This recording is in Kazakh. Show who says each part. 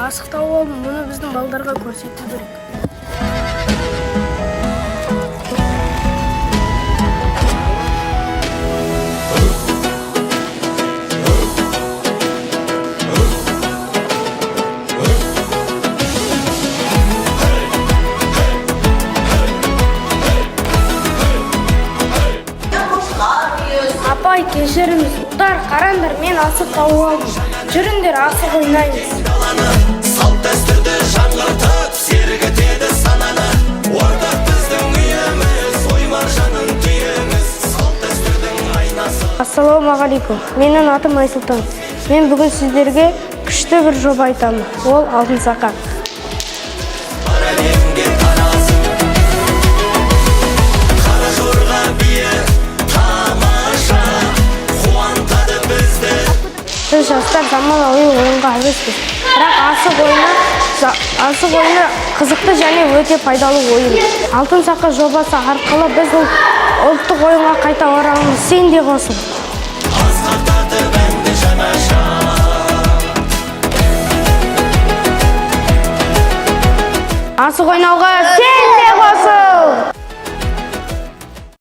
Speaker 1: асық тауып алдым, мұны біздің балдарға көрсету керек. Апай, кешіріңіз, ұлдар, қараңдар, мен асық тауып алдым. Жүріңдер, асық ойнаймыз.
Speaker 2: Салт дәстүрді жаңғыртып, сергітеді сананы. Ордақ біздің үйіміз, ой маржанын түйеміз. Салт дәстүрдің айнасы.
Speaker 1: Ассалаумағалейкум, менің атым Айсұлтан. Мен бүгін сіздерге күшті бір жоба айтамын. Ол алтын сақа.
Speaker 2: Бар әлемге таразы, қара жорға бие, тамаша, қуантады бізді.
Speaker 1: Біз жастар заманауи ойынға әуеспіз. Бірақ асық ойыны қызықты және өте пайдалы ойын. Алтын сақа жобасы арқылы біз ұлттық ойынға қайта ораламыз. Сен де қосыл.
Speaker 2: Асқақтатып әнді жаңаша.
Speaker 1: Асық ойнауға